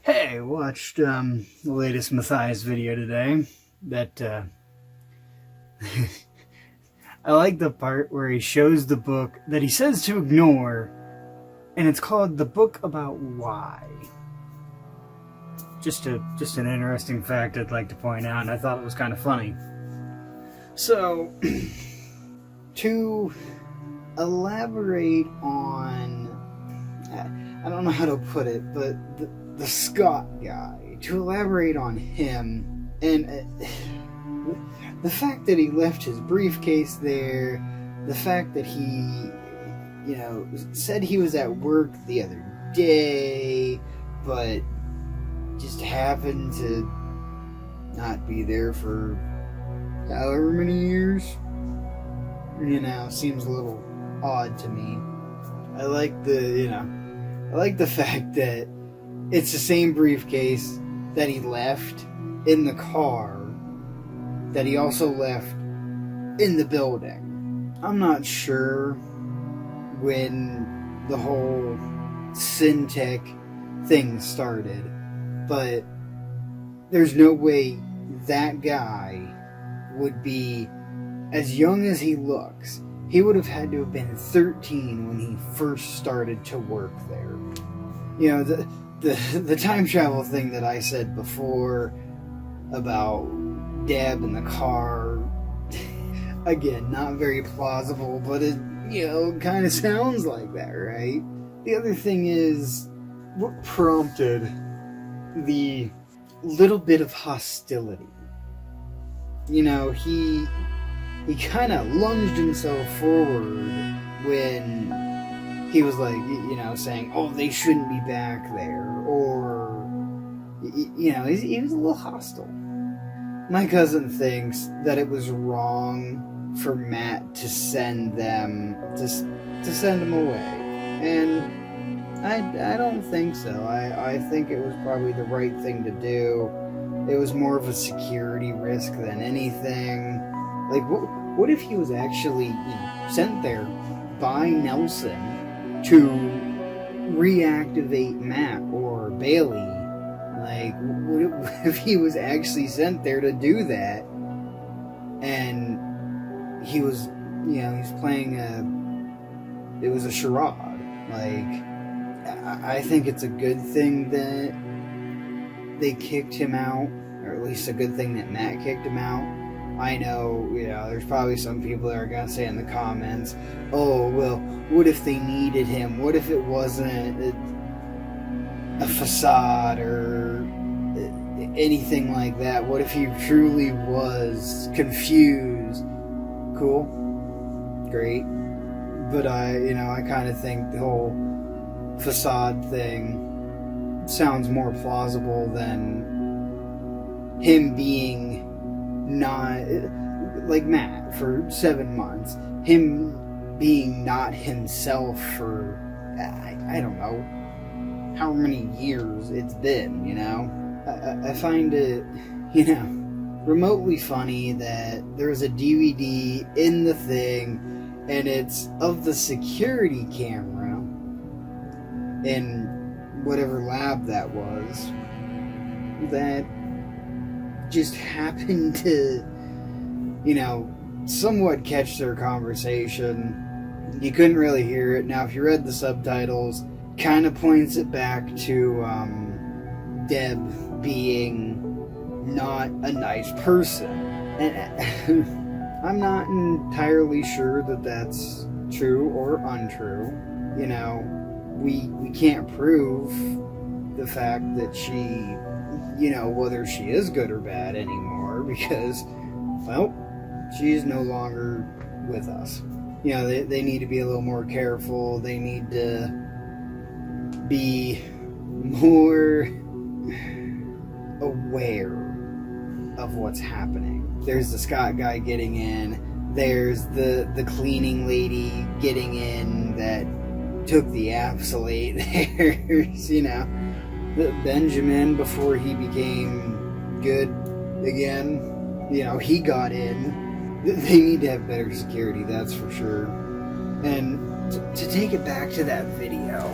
Hey, watched the latest Matthias video today. I like the part where he shows the book that he says to ignore, and it's called The Book About Why. Just an interesting fact I'd like to point out, and I thought it was kind of funny. So, to elaborate on, I don't know how to put it, but the Scott guy, to elaborate on him, and the fact that he left his briefcase there, the fact that he, said he was at work the other day, but just happened to not be there for however many years, seems a little odd to me. I like the fact that it's the same briefcase that he left in the car that he also left in the building. I'm not sure when the whole Syntech thing started, but there's no way that guy would be as young as he looks. He would have had to have been 13 when he first started to work there. The time travel thing that I said before about Deb in the car, again, not very plausible, but it, kind of sounds like that, right? The other thing is, what prompted the little bit of hostility? He kind of lunged himself forward when he was like, saying, oh, they shouldn't be back there, or, he was a little hostile. My cousin thinks that it was wrong for Matt to send them, to send him away, and I don't think so. I think it was probably the right thing to do. It was more of a security risk than anything. Like, what if he was actually, sent there by Nelson to reactivate Matt or Bailey? Like, what if he was actually sent there to do that, and he was, he's playing it was a charade. Like, I think it's a good thing that they kicked him out, or at least a good thing that Matt kicked him out. I know, there's probably some people that are going to say in the comments, oh, well, what if they needed him? What if it wasn't a facade or anything like that? What if he truly was confused? Cool. Great. But I kind of think the whole facade thing sounds more plausible than him being not, like Matt, for 7 months. Him being not himself for, I don't know, how many years it's been, I find it, remotely funny that there's a DVD in the thing, and it's of the security camera in whatever lab that was, that just happened to, somewhat catch their conversation. You couldn't really hear it. Now, if you read the subtitles, kind of points it back to Deb being not a nice person. And I'm not entirely sure that that's true or untrue. We can't prove the fact that she, whether she is good or bad anymore, because, well, she's no longer with us. They need to be a little more careful. They need to be more aware of what's happening. There's the Scott guy getting in. There's the cleaning lady getting in that took the absolate. There's, Benjamin, before he became good again, he got in. They need to have better security, that's for sure. And to take it back to that video,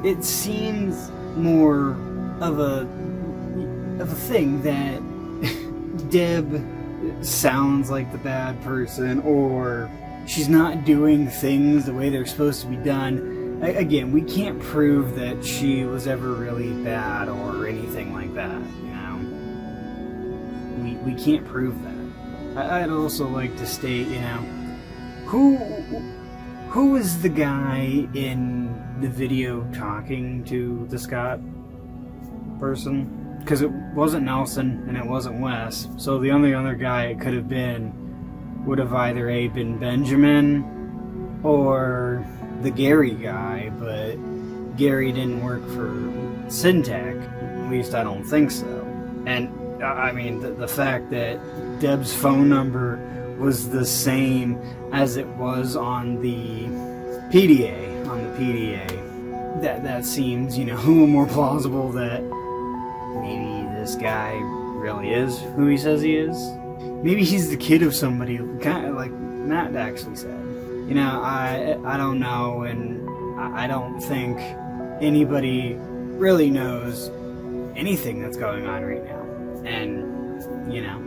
it seems more of a thing that Deb sounds like the bad person, or she's not doing things the way they're supposed to be done. Again, we can't prove that she was ever really bad or anything like that, you know? We can't prove that. I'd also like to state, you know, who is the guy in the video talking to the Scott person? Because it wasn't Nelson and it wasn't Wes, so the only other guy it could have been would have either been Benjamin or the Gary guy, but Gary didn't work for Syntech. At least I don't think so. And I mean, the fact that Deb's phone number was the same as it was on the PDA, that seems, you know, more plausible that maybe this guy really is who he says he is. Maybe he's the kid of somebody, kind of like Matt actually said. You know, I don't know, and I don't think anybody really knows anything that's going on right now. And, you know,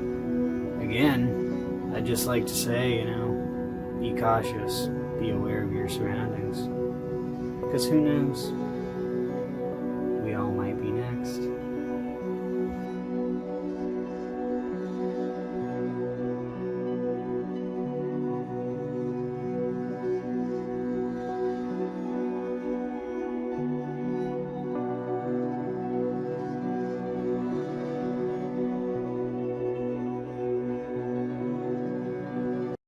again, I'd just like to say, you know, be cautious, be aware of your surroundings. Because who knows?